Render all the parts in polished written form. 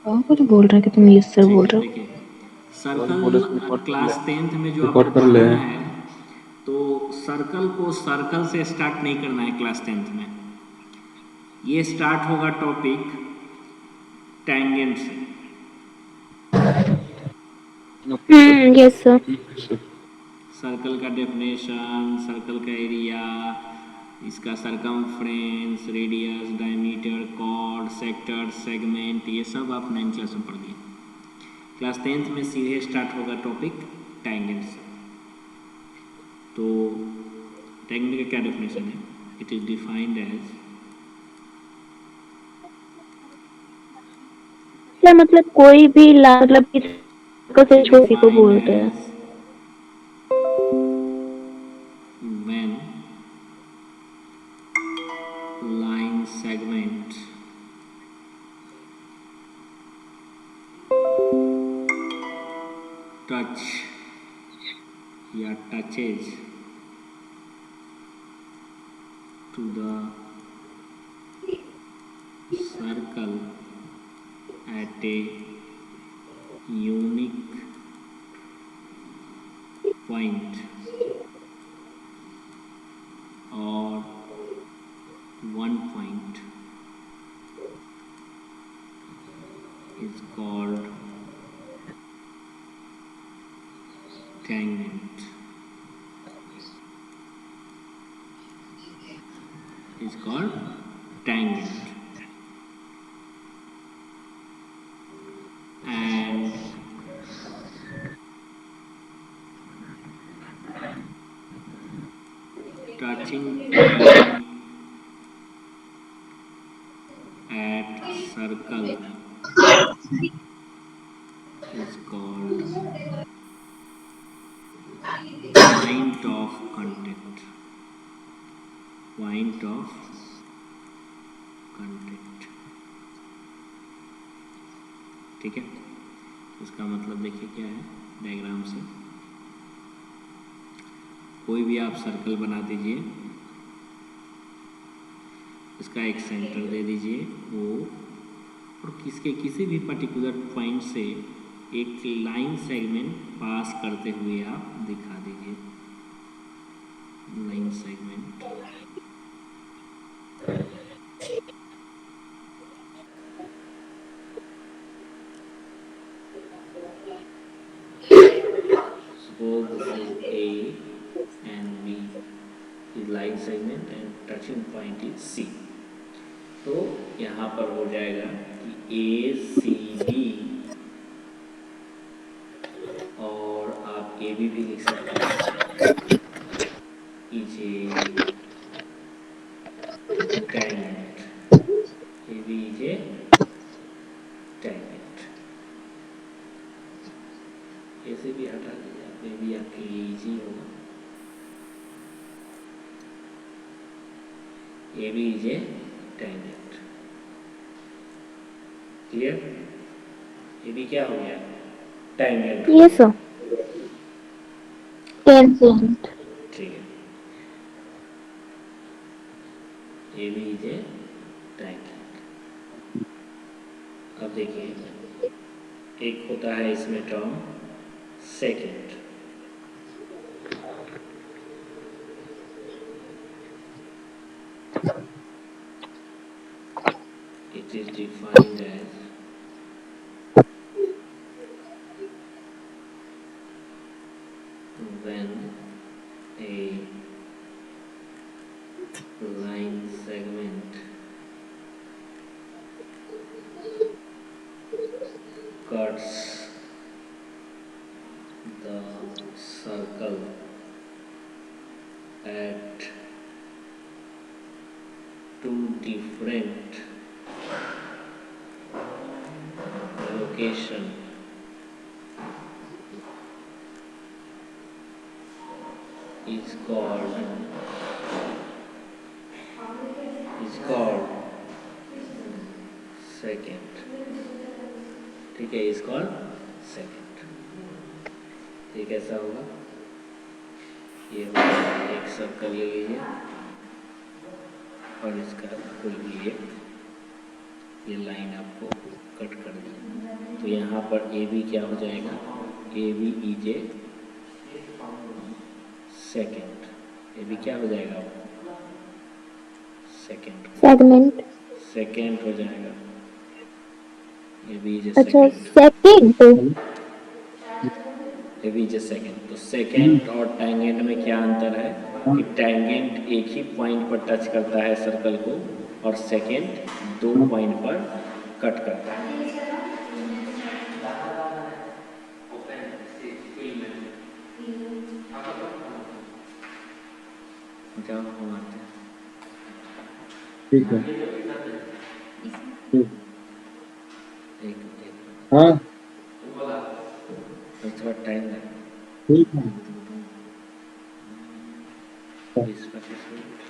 कुछ बोल रहे हैं कि तुम यस सर बोल ठीक है, रहे हो। देखिए और बोले सर्कल इसको रिकॉर्ड कर ले। क्लास 10th में जो आपको रिकॉर्ड कर ले। पढ़ना है, तो सर्कल को सर्कल से स्टार्ट नहीं करना है क्लास 10th में। ये स्टार्ट होगा टॉपिक टैंजेंट से। Okay sir. Yes sir. ठीक है सर। सर्कल का डेफिनेशन, सर्कल का एरिया, इसका circumference, radius, diameter, chord, sector, segment, ये सब आप 9th क्लास में पढ़ गए। क्लास 10th में सीधे स्टार्ट होगा टॉपिक टैंजेंट से। तो टैंजेंट का क्या डेफिनेशन है? It is defined as, sir मतलब कोई भी मतलब किसी को इट से इज छोटी को डिफाइंड बोलते हैं। As when line segment touch या touches to the circle at a unique point or one point is called tangent. Is called tangent. And touching point at circle is called point of contact. Point of contact. ठीक है, इसका मतलब देखिए क्या है diagram से। कोई भी आप सर्कल बना दीजिए, इसका एक सेंटर दे दीजिए वो, और किसी भी पर्टिकुलर पॉइंट से एक लाइन सेगमेंट पास करते हुए आप दिखा दीजिए। Line segment suppose this is A and B is line segment and touching point is C। तो यहाँ पर हो जाएगा कि ए सी बी, और आप ए बी भी लिख सकते हैं, is a tangent। A B is a tangent। A से भी हटा दीजिए आप, ए बी आपके लिए इजी होगा। A B is a tangent। Clear? A B क्या हो गया? tangent हो यस गया। सर। टेंजेंट। ठीक है, A B is a tangent। अब देखिए एक होता है इसमें term secant. It is defined as when a line segment cuts the circle at two different location is called second। ठीक है, इज कॉल्ड सेकेंड। ये कैसा होगा? ये एक सर्कल ले लीजिए और इसका कोई भी एक ये लाइन आपको कट कर दिया, तो यहाँ पर ए बी क्या हो जाएगा, A B is a secant, A B क्या हो जाएगा, सेकेंड, सेगमेंट। सेकेंड हो जाएगा, ए बी इज ए अच्छा secant, secant. A B is a secant. तो सेकेंड और टैंजेंट में क्या अंतर है कि टैंजेंट एक ही पॉइंट पर टच करता है सर्कल को और सेकेंड दो पॉइंट पर कट करता है। जाओ हम आते हैं। ठीक है। ठीक। एक हाँ थोड़ा टाइम लगेगा, ठीक है। 20-25 मिनट।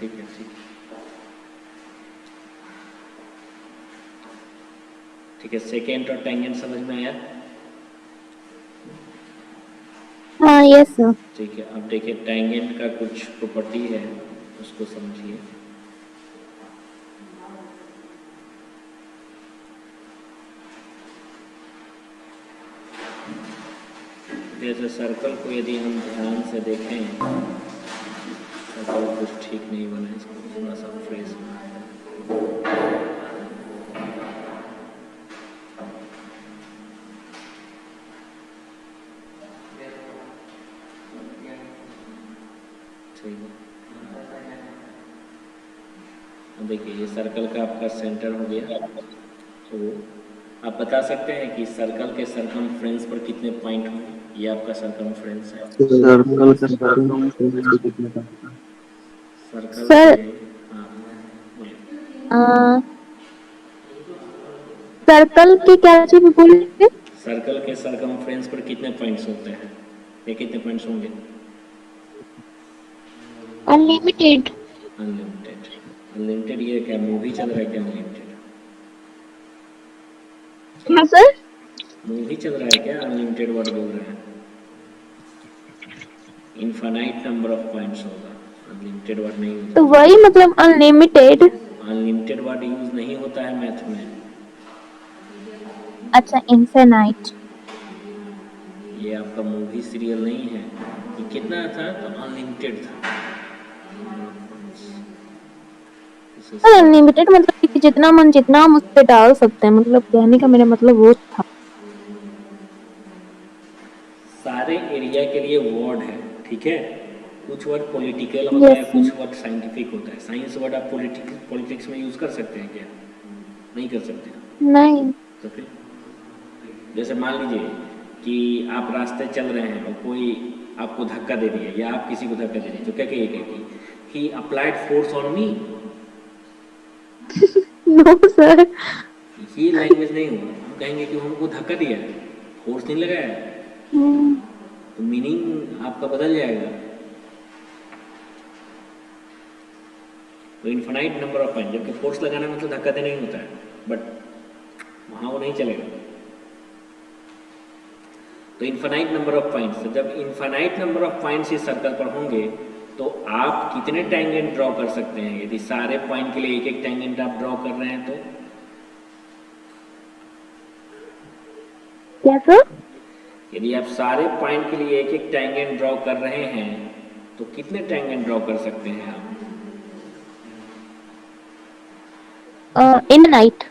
ठीक है ठीक है ठीक है। सेकेंड और टैंजेंट समझ में आया? हाँ यस सर। ठीक है, अब देखिए टैंजेंट का कुछ प्रॉपर्टी है, उसको समझिए। जैसे सर्कल को यदि हम ध्यान से देखें, सर्कल कुछ ठीक नहीं बना, इसको थोड़ा सा फ्रेश देखिए ये सर्कल का आपका सेंटर हो गया। तो आप बता सकते हैं कि सर्कल के सरकमफ्रेंस पर कितने पॉइंट होंगे? ये आपका सरकमफ्रेंस है। सर्कल का सर्कल कितने का? सर्कल सर के हाँ बोलिए। सर्कल की क्या चीज बोले? सर्कल के सरकमफ्रेंस पर कितने पॉइंट्स होते हैं? ये कितने पॉइंट्स होंगे? अनलिमिटेड। अनलिमिटेड। अनलिमिटेड ये क्या मूवी चल रहा है क्या? अनलिमिटेड हाँ सर। मूवी चल रहा है क्या? अनलिमिटेड वर्ड बोल रहे हैं। इनफाइनाइट नंबर ऑफ पॉइंट्स होगा, अनलिमिटेड वर्ड नहीं होगा। तो वही मतलब अनलिमिटेड। अनलिमिटेड वर्ड यूज नहीं होता है मैथ में। अच्छा इनफिनाइट। ये आपका मूवी सीरियल नहीं है। ये कितना था? तो अनलिमिटेड था। अनलिमिटेड मतलब कि जितना मन जितना हम उस पे डाल सकते हैं, मतलब कहने का मेरा मतलब वो था। सारे एरिया के लिए वर्ड है, ठीक है। कुछ वर्ड पॉलिटिकल होता है, कुछ वर्ड साइंटिफिक होता है। साइंस वर्ड आप पॉलिटिक्स में यूज कर सकते हैं क्या? नहीं कर सकते। नहीं। तो फिर जैसे मान लीजिए कि आप रास्ते चल रहे हैं और कोई आपको धक्का दे दिया या आप किसी को धक्का दे दिए, तो क्या कहिएगा कि he applied force on me? No sir. ये लैंग्वेज नहीं होगा। हम कहेंगे कि हमको धक्का दिया है, फोर्स नहीं लगाया है, तो मीनिंग आपका बदल जाएगा। तो इन्फिनाइट नंबर ऑफ पॉइंट, जबकि फोर्स लगाना मतलब धक्का देना ही होता है, बट वहां वो नहीं चलेगा। तो इन्फिनाइट नंबर ऑफ पॉइंट्स, जब इन्फिनाइट नंबर ऑफ पॉइंट्स इस सर्कल पर होंगे तो आप कितने टैंजेंट ड्रॉ कर सकते हैं? यदि सारे पॉइंट के लिए एक एक टैंजेंट आप ड्रॉ कर रहे हैं तो क्या सर? यदि आप सारे पॉइंट के लिए एक एक टैंजेंट ड्रॉ कर रहे हैं तो कितने टैंजेंट ड्रॉ कर सकते हैं आप? In night.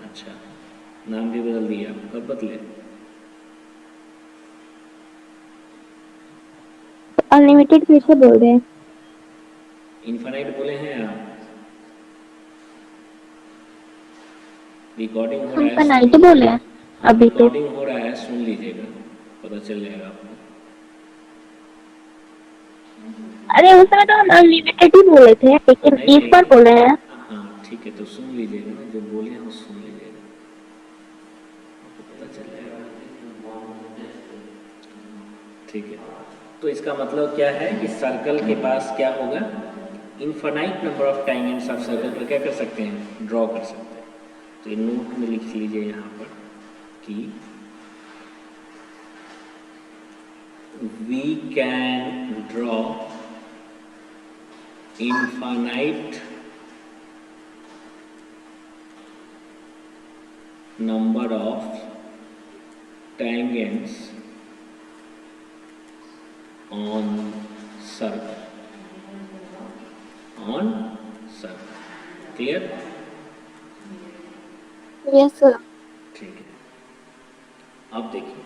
अच्छा, नाम भी बदल दिया, कब बदले? अनलिमिटेड फिर से बोल रहे हैं। इन्फिनाइट बोले हैं आप? रिकॉर्डिंग हो रहा है, इनफिनाइट बोले हैं अभी तो। रिकॉर्डिंग हो रहा है, सुन लीजिएगा, पता चल जाएगा आपको। अरे उस समय तो हम अनलिमिटेड ही बोले थे, लेकिन इस बार बोले हैं। हाँ ठीक है, तो सुन लीजिएगा ना, जो बोले हैं वो सुन लीजिएगा, आपको पता चल जाएगा। ठीक है, तो इसका मतलब क्या है कि सर्कल के पास क्या होगा? इनफाइनाइट नंबर ऑफ टैंजेंट्स आप सर्कल पर क्या कर सकते हैं? ड्रॉ कर सकते हैं। तो ये नोट में लिख लीजिए यहाँ पर कि we can draw infinite number of tangents on circle. Clear? Yes sir. ठीक है, अब देखिए,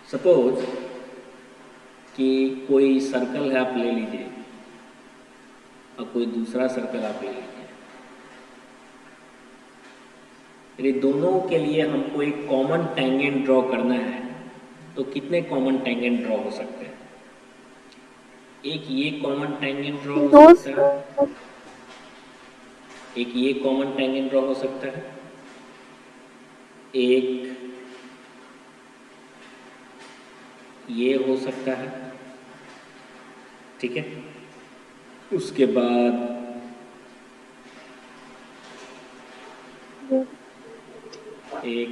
सपोज कि कोई सर्कल है, आप ले लीजिए, और कोई दूसरा सर्कल आप ले लीजिए। यदि दोनों के लिए हमको एक कॉमन टेंजेंट ड्रॉ करना है तो कितने कॉमन टेंजेंट ड्रॉ हो सकते हैं? एक ये कॉमन टेंजेंट ड्रॉ हो दो सकता है, एक ये कॉमन टेंजेंट ड्रॉ हो सकता है, एक ये हो सकता है, ठीक है। उसके बाद एक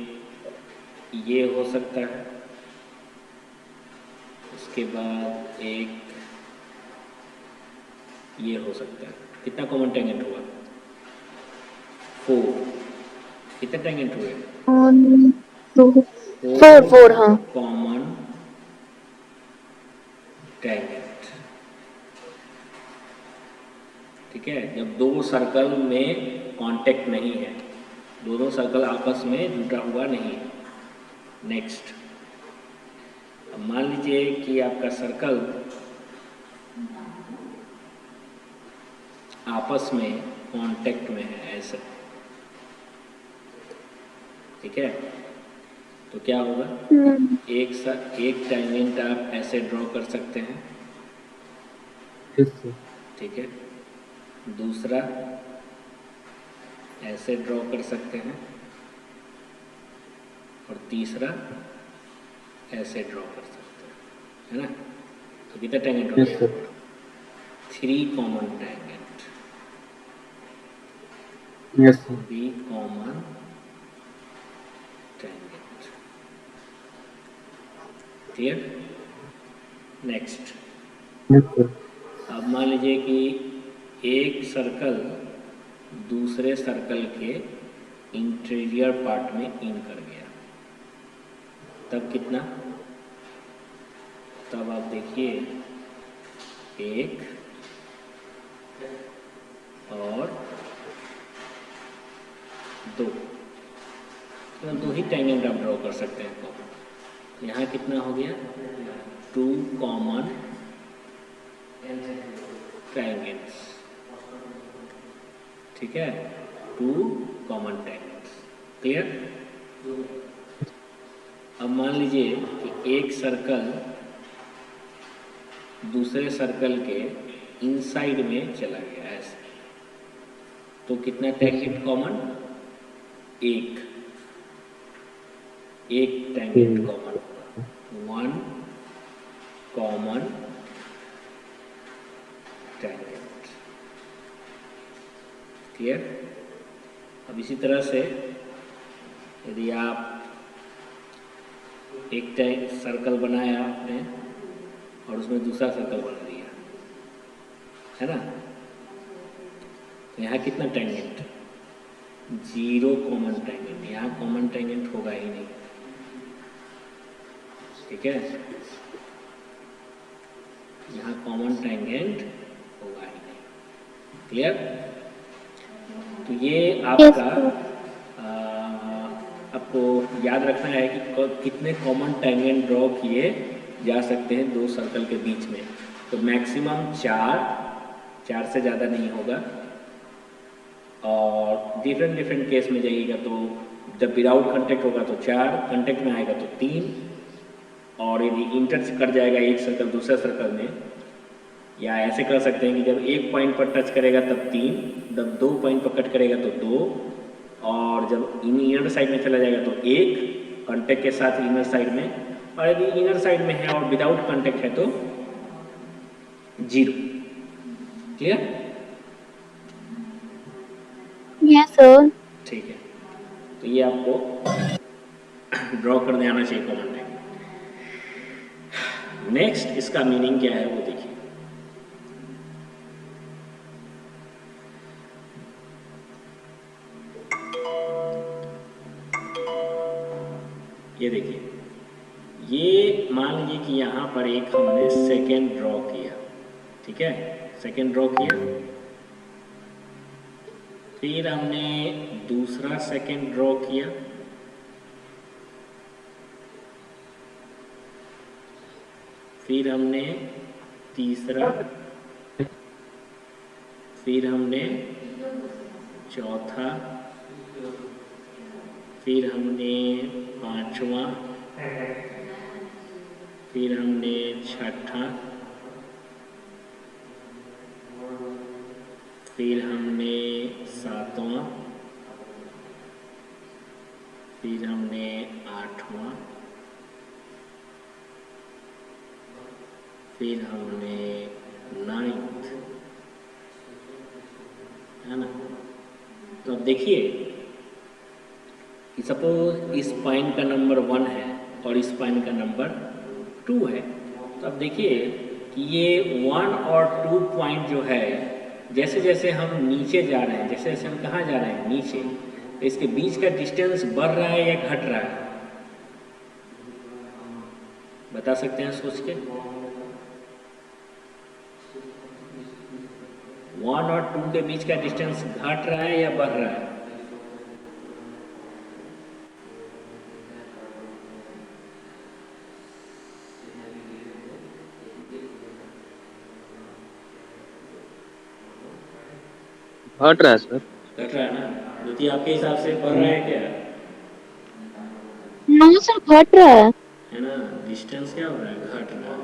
ये हो सकता है, उसके बाद एक ये हो सकता है। कितना कॉमन टेंजेंट हुआ? 4। कितने टेंजेंट हुए? 4 हाँ। कॉमन टेंजेंट, ठीक है। जब दो सर्कल में कांटेक्ट नहीं है, दोनों सर्कल आपस में जुटा हुआ नहीं है। नेक्स्ट, अब मान लीजिए कि आपका सर्कल आपस में कांटेक्ट में है, ऐसे, ठीक है। तो क्या होगा? एक टेंजेंट आप ऐसे ड्रॉ कर सकते हैं, यस सर। ठीक है। दूसरा ऐसे ड्रॉ कर सकते हैं, और तीसरा ऐसे ड्रॉ कर सकते हैं, है ना। तो कितने टेंजेंट हो यस गए? Sir. 3 common tangent, yes sir. 3 common tangent. Clear? Next, yes sir. अब मान लीजिए कि एक सर्कल दूसरे सर्कल के इंटीरियर पार्ट में इन कर गया, तब कितना? तब आप देखिए, 1 और 2, तो 2 ही टेंजेंट आप ड्रॉ कर सकते हैं। तो यहाँ कितना हो गया? 2 कॉमन टेंजेंट्स, ठीक है। 2 कॉमन टेंजेंट्स। क्लियर? अब मान लीजिए कि एक सर्कल दूसरे सर्कल के इनसाइड में चला गया, ऐसे, तो कितना टेंजेंट कॉमन? एक tangent common, 1 common tangent. Clear? अब इसी तरह से यदि आप एक सर्कल बनाया आपने और उसमें दूसरा सर्कल बना दिया, है ना, तो यहाँ कितना टेंजेंट? 0 common tangent. यहाँ कॉमन टेंजेंट होगा ही नहीं, ठीक है। यहाँ कॉमन टेंजेंट होगा ही नहीं। क्लियर? तो ये आपका आपको याद रखना है कि कितने कॉमन टेंजेंट ड्रॉ किए जा सकते हैं दो सर्कल के बीच में। तो मैक्सिमम 4 से ज़्यादा नहीं होगा। और डिफरेंट केस में जाइएगा तो जब विदाउट कांटेक्ट होगा तो 4, कांटेक्ट में आएगा तो 3, और यदि इंटर कर जाएगा एक सर्कल दूसरे सर्कल में, या ऐसे कर सकते हैं कि जब एक पॉइंट पर टच करेगा तब 3, जब 2 पॉइंट पर कट करेगा तो 2, और जब इनर साइड में चला जाएगा तो 1 कांटेक्ट के साथ इनर साइड में, और यदि इनर साइड में है और विदाउट कांटेक्ट है तो 0। क्लियर? Yes sir. ठीक है, तो ये आपको ड्रॉ करने आना चाहिए कॉमन टेंजेंट। नेक्स्ट, इसका मीनिंग क्या है वो देखिए। ये मान लीजिए कि यहाँ पर एक हमने सेकेंड ड्रॉ किया, ठीक है, सेकेंड ड्रॉ किया, फिर हमने दूसरा सेकेंड ड्रॉ किया, फिर हमने तीसरा, फिर हमने चौथा, फिर हमने पांचवा, फिर हमने छठा, फिर हमने सातवां, फिर हमने आठवां, फिर हमने नाइन्थ, है ना। तो अब देखिए कि सपोज इस पॉइंट का नंबर 1 है और इस पॉइंट का नंबर 2 है, तो अब देखिए कि ये 1 और 2 पॉइंट जो है, जैसे जैसे हम नीचे जा रहे हैं, जैसे जैसे हम कहाँ जा रहे हैं, नीचे, तो इसके बीच का डिस्टेंस बढ़ रहा है या घट रहा है, बता सकते हैं सोच के। 1 और 2 के बीच का डिस्टेंस घट रहा है या बढ़ रहा है? घट रहा है सर। घट रहा है ना। ज्योति आपके हिसाब से बढ़ रहा है क्या? नो सर, घट रहा है ना, डिस्टेंस क्या हो रहा है, घट रहा है।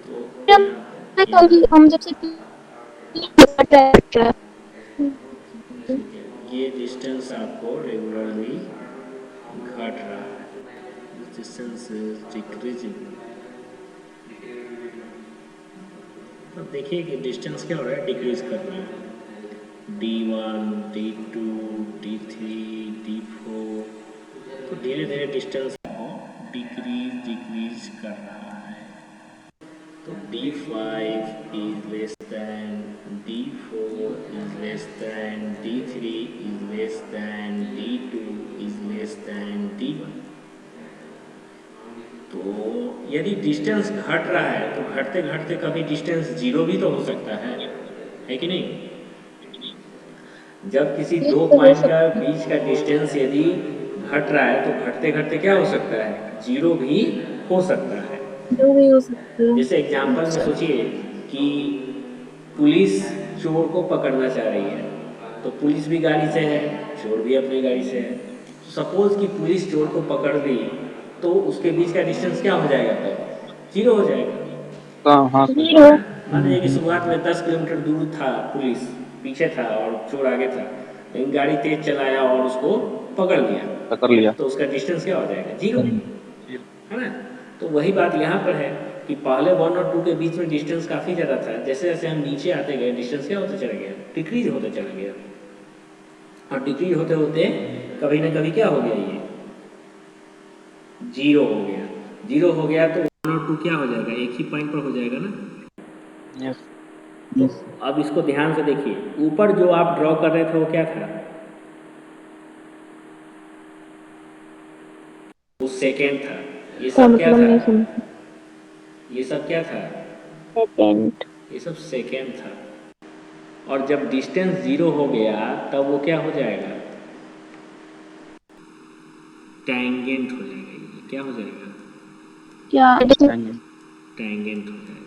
तो हम जब से घट रहा है। ठीक है, ये डिस्टेंस आपको रेगुलरली घट रहा है, डिस्टेंस इज डिक्रीजिंग। अब देखिए कि डिस्टेंस क्या हो रहा है, डिक्रीज कर रहा है। D1, D2, D3, D4, तो धीरे धीरे डिस्टेंस को डिक्रीज कर रहा है। तो D5 is less than, D4 is less than, D3 is less than, D2 is less than D1। तो यदि डिस्टेंस घट रहा है तो घटते घटते कभी डिस्टेंस 0 भी तो हो सकता है कि नहीं। जब किसी दो पॉइंट का बीच का डिस्टेंस यदि घट रहा है तो घटते घटते क्या हो सकता है, 0 भी हो सकता है। जो भी हो सकता है। जैसे एग्जाम्पल में सोचिए कि पुलिस चोर को पकड़ना चाह रही है, तो पुलिस भी गाड़ी से है, चोर भी अपनी गाड़ी से है। सपोज कि पुलिस चोर को पकड़ ली तो उसके बीच का डिस्टेंस क्या हो जाएगा, तब 0 हो जाएगा। हाँ मान लीजिए कि शुरुआत में 10 किलोमीटर दूर था, पुलिस पीछे था और चोर आगे था, लेकिन गाड़ी तेज चलाया और उसको पकड़ लिया, तो उसका डिस्टेंस क्या हो जाएगा, 0, है ना। तो वही बात यहाँ पर है कि पहले 1 और 2 के बीच में डिस्टेंस काफ़ी ज़्यादा था, जैसे जैसे हम नीचे आते गए डिस्टेंस क्या होता चला गया, डिक्रीज होता चला गया, और डिक्रीज होते होते कभी ना कभी क्या हो गया, ये 0 हो गया। 0 हो गया तो 1 और 2 क्या हो जाएगा, एक ही पॉइंट पर हो जाएगा ना। तो अब इसको ध्यान से देखिए, ऊपर जो आप ड्रॉ कर रहे थे वो क्या था, वो सेकेंड था। ये सब क्या था, ये सब क्या था, सेकेंड। ये सब सेकेंड था। और जब डिस्टेंस 0 हो गया तब वो क्या हो जाएगा, टैंजेंट हो जाएगा। ये क्या हो जाएगा, क्या टैंजेंट हो जाएगा।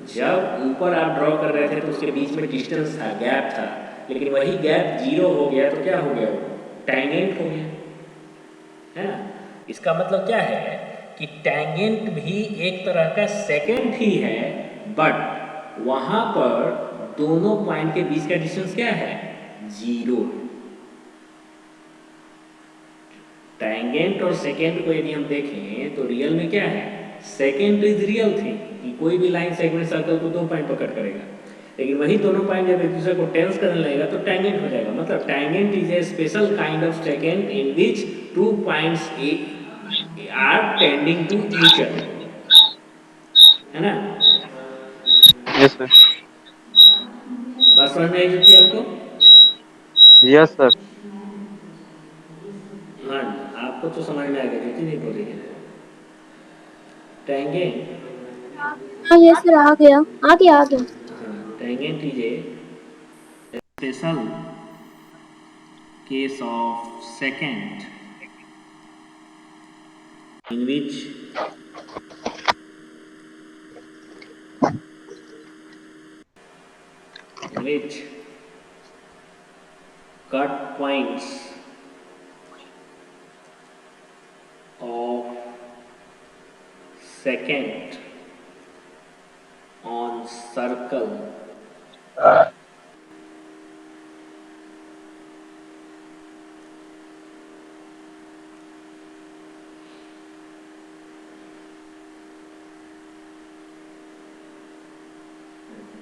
जब ऊपर आप ड्रॉ कर रहे थे तो उसके बीच में डिस्टेंस था, गैप था, लेकिन वही गैप 0 हो गया तो क्या हो गया, वो टैंजेंट हो गया, है ना। इसका मतलब क्या है कि टैंजेंट भी एक तरह का सेकेंड ही है, बट वहां पर दोनों पॉइंट के बीच का डिस्टेंस क्या है, 0 है। टैंजेंट और सेकेंड को यदि हम देखें तो रियल में क्या है, सेकेंड इज रियल थिंग, कि कोई भी लाइन सेगमेंट सर्कल को 2 पॉइंट पर कट करेगा, लेकिन वही दोनों पॉइंट जब एक दूसरे को टेंस करने लगेगा तो टैंजेंट हो जाएगा। मतलब tangent is a special kind of secant in which 2 points are tending to each other, है ना। Yes sir. बात समझ में आई थी आपको? Yes sir. हाँ, आप आपको तो समझ में आ गया, जितनी नहीं बोली है टेंजेंट। हाँ ये सर आ गया आ गया आ गया। हाँ, tangent is a special case of second in which cut points of secant on circle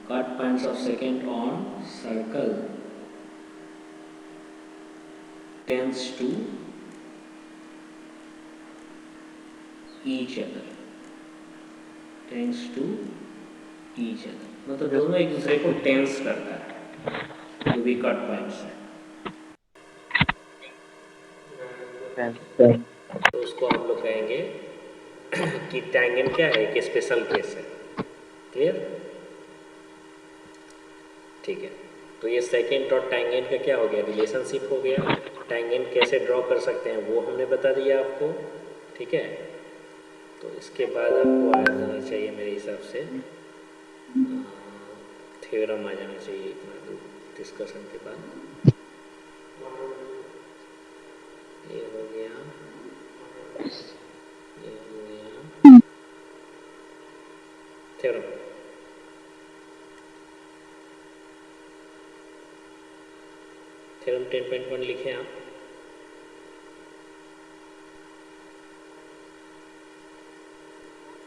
cut points of secant on circle tends to each other, tends to each other मतलब दोनों एक दूसरे को टेंस करता है, जो भी कट पॉइंट्स है तो उसको हम लोग कहेंगे कि टैंजेंट क्या है, कि स्पेशल केस है। क्लियर? ठीक है, तो ये सेकेंड और टैंजेंट का क्या हो गया, रिलेशनशिप हो गया। टैंजेंट कैसे ड्रॉ कर सकते हैं वो हमने बता दिया आपको। ठीक है, तो इसके बाद आपको आ जाना चाहिए मेरे हिसाब से थ्योरम आ जाना चाहिए इतना डिस्कशन के बाद। ये हो गया, ये हो गया थ्योरम। थ्योरम 10.1 लिखे आप।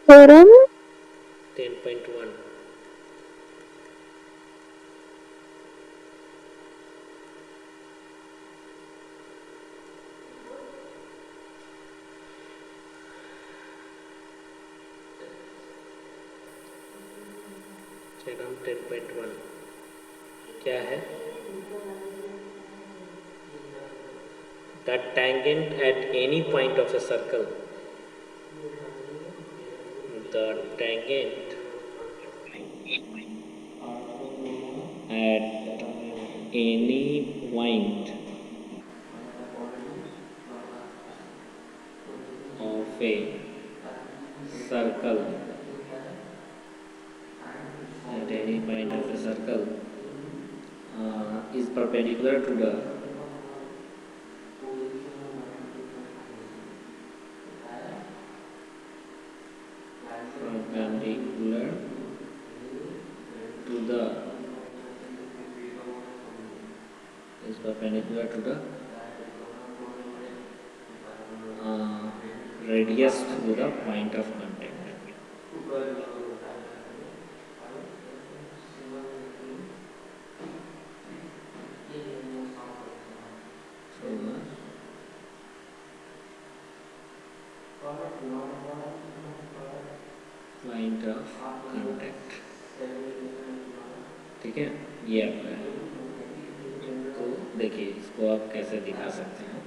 थ्योरम 10.1 थ्योरम 10.1 क्या है? The tangent at any point of a circle, the tangent at any point of a circle, at any point of a circle is perpendicular to the perpendicular to the is perpendicular to the radius to the point of contact. So point of contact, ठीक है, ये आपका है। तो देखिए इसको आप कैसे दिखा सकते हैं।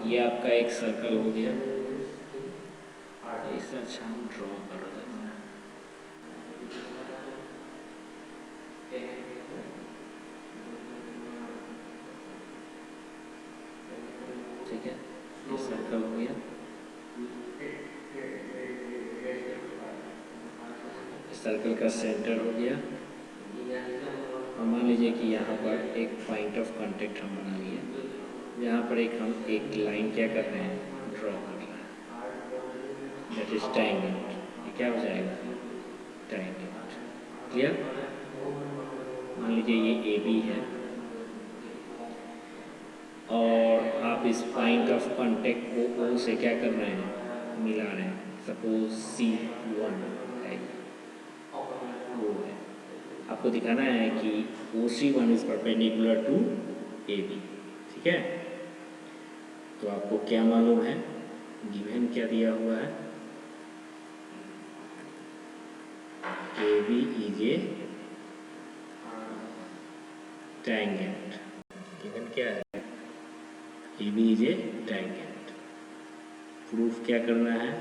ये आपका एक सर्कल हो गया, इसे अच्छा हम ड्रॉ कर देते हैं। ठीक है, ये सर्कल हो गया, सर्कल का सेंटर हो गया। और मान लीजिए कि यहाँ पर एक पॉइंट ऑफ कांटेक्ट हम बना लिए, यहाँ पर हम एक लाइन क्या कर रहे हैं, ड्रॉ कर रहे हैं, दैट इज टैंजेंट। ये क्या हो जाएगा, टैंजेंट। क्लियर? मान लीजिए ये ए बी है और आप इस पॉइंट ऑफ कांटेक्ट को ओ से क्या कर रहे हैं, मिला रहे हैं। सपोज C1 है, वो है, आपको दिखाना है कि OC1 is perpendicular to AB। ठीक है, तो आपको क्या मालूम है, गिवन क्या दिया हुआ है, AB is a tangent. Given क्या है, AB is a tangent. Proof क्या करना है?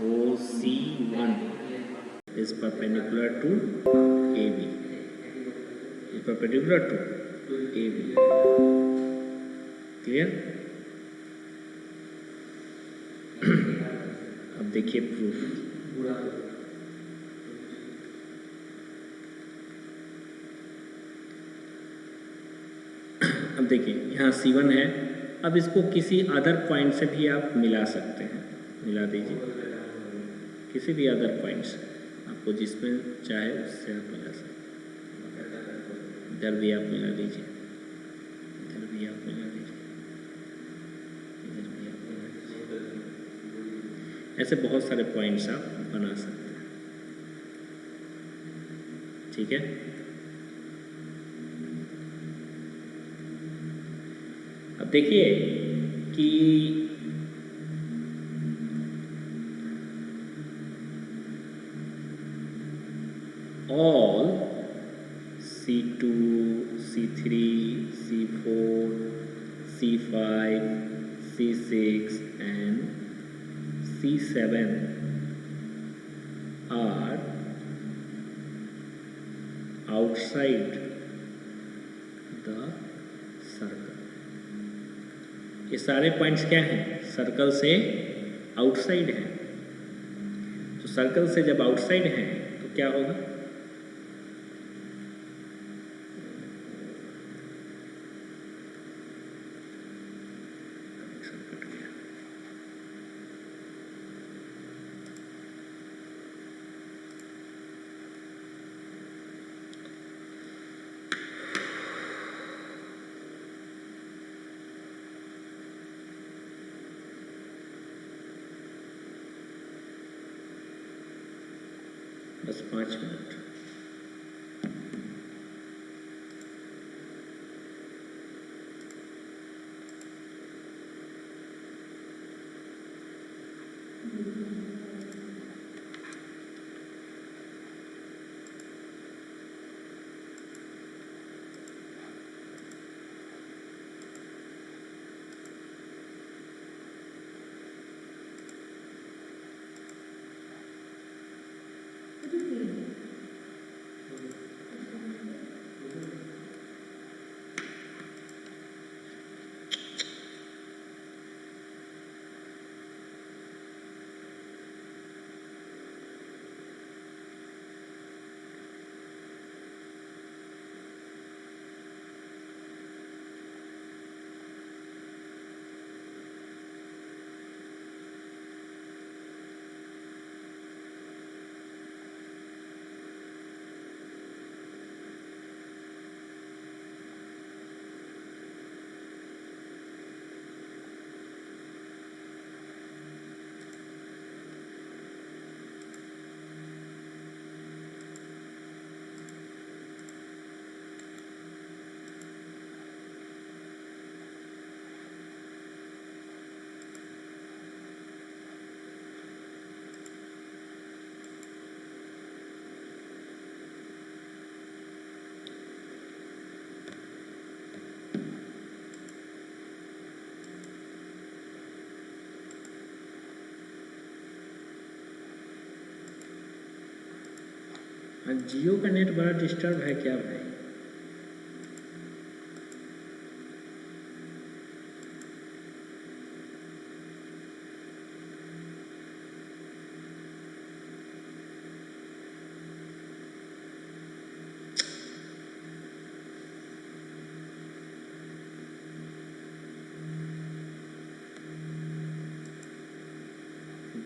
OC1 is perpendicular to AB, is perpendicular to AB, clear? अब देखिए प्रूफ। अब देखिए यहाँ C1 है, अब इसको किसी अदर पॉइंट से भी आप मिला सकते हैं, मिला दीजिए किसी भी अदर पॉइंट से, आपको जिसमें चाहे उससे आप मिला सकते हैं। इधर भी आप मिला दीजिए, इधर भी आप मिला दीजिए, इधर भी आप मिला दीजिए, ऐसे बहुत सारे पॉइंट्स आप बना सकते हैं। ठीक है, अब देखिए कि all C2, C3, C4, C5, C6 and C7 are outside the circle। ये सारे पॉइंट्स क्या हैं? सर्कल से आउटसाइड हैं। तो सर्कल से जब आउटसाइड हैं तो क्या होगा? बस 5 मिनट। जियो का नेट बड़ा डिस्टर्ब है क्या भाई?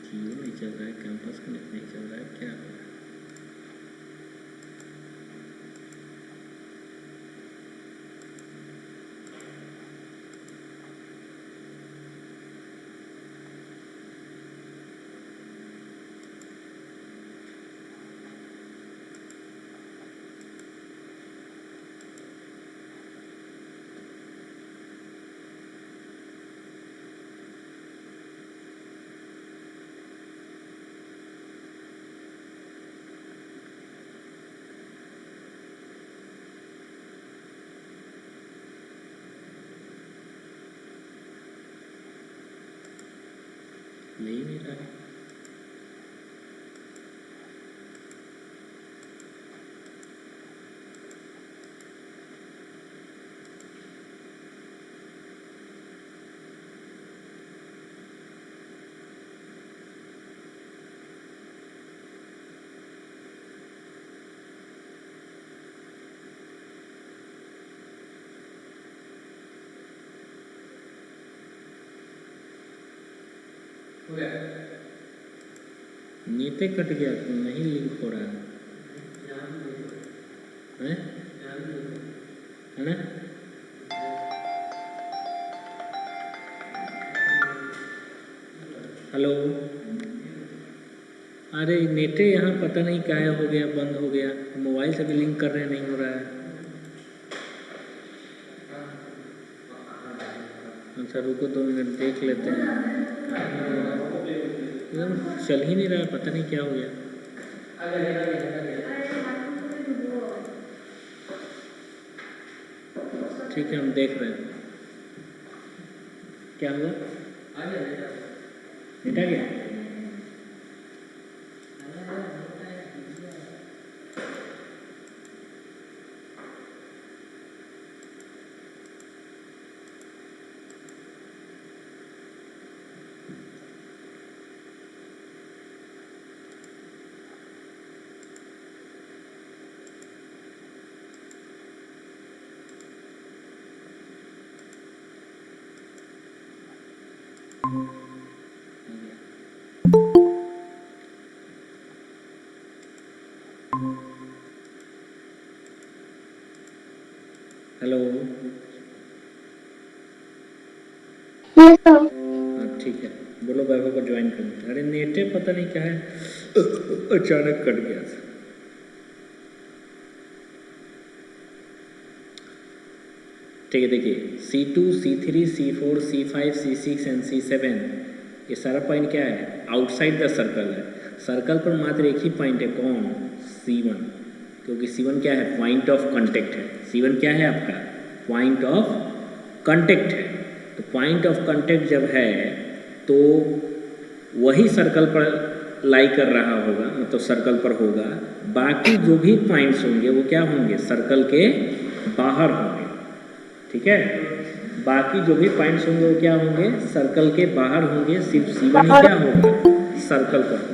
जियो नहीं चल रहा है, कैंपस का नेट नहीं चल रहा है, क्या हो रहा है? ले ही नहीं रहा है। नीचे कट गया तो नहीं लिंक हो रहा है ना? हेलो, अरे नेटे यहाँ पता नहीं क्या हो गया, बंद हो गया। मोबाइल से भी लिंक कर रहे हैं, नहीं हो रहा है। अच्छा रुको 2 मिनट देख लेते हैं। एकदम चल ही नहीं रहा है, पता नहीं क्या हो गया। ठीक है, हम देख रहे हैं क्या हुआ। नेट आ गया? Hello, yes sir. हाँ ठीक है, बोलो वैभव को ज्वाइन करना। अरे नेटे पता नहीं क्या है, अचानक कट गया था। ठीक है, देखिए C2, C3, C4, C5, C6 and C7 ये सारा पॉइंट क्या है? आउटसाइड द सर्कल है। सर्कल पर मात्र एक ही पॉइंट है, कौन? C1, क्योंकि C1 क्या है? पॉइंट ऑफ कांटेक्ट है। C1 क्या है आपका? पॉइंट ऑफ कांटेक्ट है। तो पॉइंट ऑफ कांटेक्ट जब है तो वही सर्कल पर लाई कर रहा होगा, मतलब सर्कल पर होगा। बाकी जो भी पॉइंट्स होंगे वो क्या होंगे? सर्कल के बाहर होंगे। ठीक है, बाकी जो भी पॉइंट्स होंगे वो क्या होंगे? सर्कल के बाहर होंगे। सिर्फ C1 ही क्या होगा? सर्कल पर।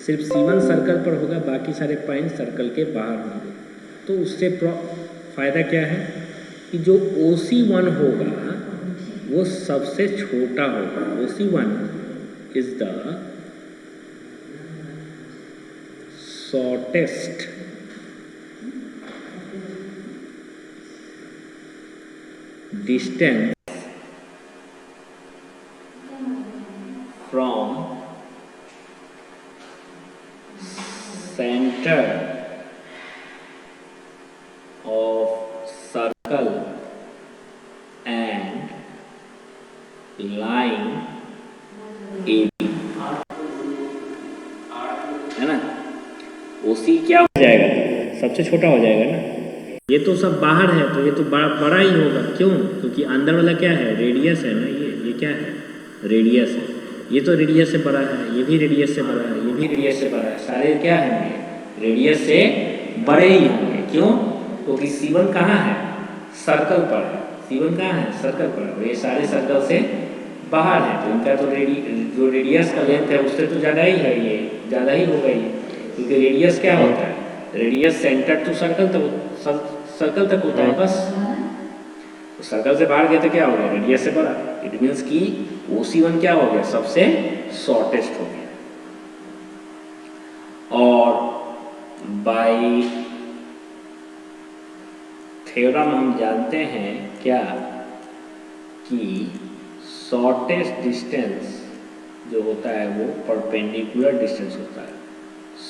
सिर्फ C1 सर्कल पर होगा, बाकी सारे पॉइंट सर्कल के बाहर होंगे। तो उससे फायदा क्या है कि जो OC1 होगा वो सबसे छोटा होगा। OC1 is the shortest distance from center of circle and line AB, है ना? OC क्या हो जाएगा? सबसे छोटा हो जाएगा ना। ये तो सब बाहर है तो ये तो बड़ा ही होगा। क्यों? क्योंकि अंदर वाला क्या है? रेडियस है ना। ये क्या है? रेडियस है। ये तो रेडियस से बड़ा है, ये भी रेडियस से बड़ा है, ये भी रेडियस से बड़ा है। सारे क्या है? रेडियस से बड़े ही होंगे। क्यों? क्योंकि C1 कहाँ है? सर्कल पर है। C1 कहाँ है? सर्कल पर है। ये सारे सर्कल से बाहर है तो इनका तो जो रेडियस का लेंथ है उससे तो ज़्यादा ही है, ये ज़्यादा ही होगा ये। क्योंकि रेडियस क्या होता है? रेडियस सेंटर टू सर्कल तक होता है बस। तो सर्कल से बाहर गए तो क्या हो गया? रेडियस से बड़ा। इट मीन्स कि OC1 क्या हो गया? सबसे शॉर्टेस्ट हो गया। और बाय थ्योरम हम जानते हैं क्या कि शॉर्टेस्ट डिस्टेंस जो होता है वो परपेंडिकुलर डिस्टेंस होता है।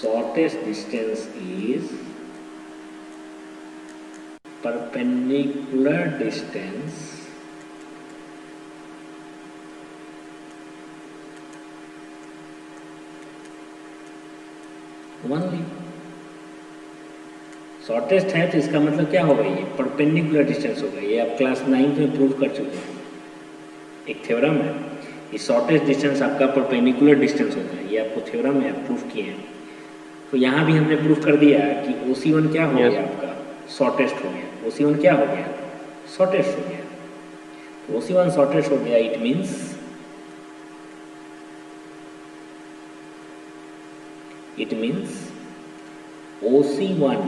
Shortest distance is perpendicular distance only. Shortest है तो इसका मतलब क्या होगा, ये परपेंडिकुलर डिस्टेंस होगा। ये आप क्लास 9 में प्रूव कर चुके हैं, एक थ्योरम है, ये शॉर्टेस्ट डिस्टेंस आपका परपेंडिकुलर डिस्टेंस होता है, ये आपको थ्योरम में आप प्रूफ किए हैं। तो यहाँ भी हमने प्रूफ कर दिया कि OC1 क्या हो गया आपका, शॉर्टेस्ट हो गया। OC1 क्या हो गया, शॉर्टेस्ट हो गया। तो OC1 शॉर्टेस्ट हो गया, it means OC1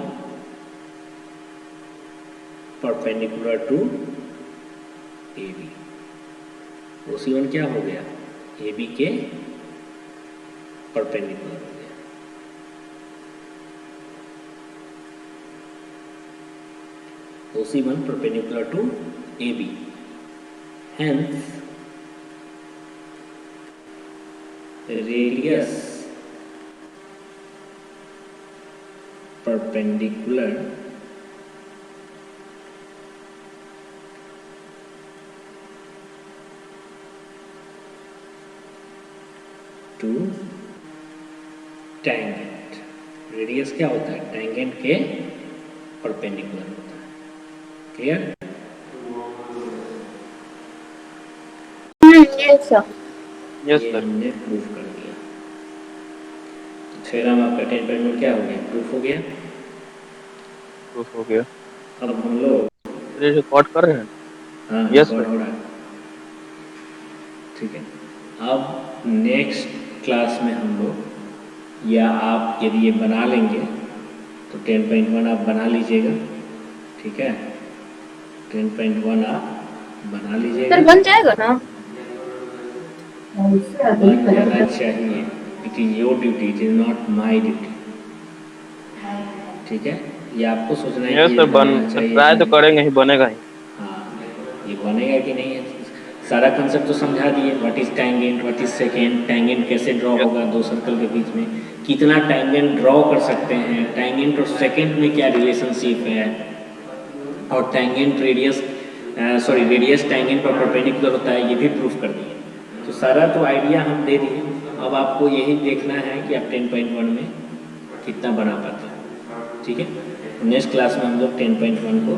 perpendicular to AB। OC1 क्या हो गया, AB के परपेंडिकुलर हो गया। OC1 perpendicular to AB, hence radius perpendicular to tangent। Radius क्या होता है, टैंजेंट के परपेंडिकुलर होता है। क्लियर? Yes sir. यस ये सर। हमने प्रूफ कर दिया। थ्योरम आपका 10.1 क्या हो गया, प्रूफ हो गया। प्रूफ हो गया। अब हम लोग, ये रिकॉर्ड कर रहे हैं। हाँ यस रिकॉर्ड सर। हो रहा है, ठीक है। अब नेक्स्ट क्लास में हम लोग, या आप यदि ये बना लेंगे तो 10.1 आप बना लीजिएगा, ठीक है। 10.1 आप बना लीजिएगा, सर बन जाएगा ना? बन जाना चाहिए। It is your duty, it is not my duty, ठीक है। ये आपको सोचना है यस कि ये सर, बनना चाहिए ट्राई कि तो नहीं। करेंगे ही, बनेगा ही। हाँ, ये बनेगा कि नहीं है, सारा कंसेप्ट तो समझा दिए। What is tangent, what is second, tangent कैसे ड्रॉ यस होगा दो सर्कल के बीच में, कितना टैंजेंट ड्रॉ कर सकते हैं, टैंजेंट और सेकेंड में क्या रिलेशनशिप है, और टैंजेंट रेडियस रेडियस टैंजेंट पर परपेंडिकुलर होता है, ये भी प्रूफ कर दिए। तो सारा तो आइडिया हम दे दिए, अब आपको यही देखना है कि आप 10.1 में कितना बना पाते हैं, ठीक है। नेक्स्ट क्लास में हम लोग 10.1 को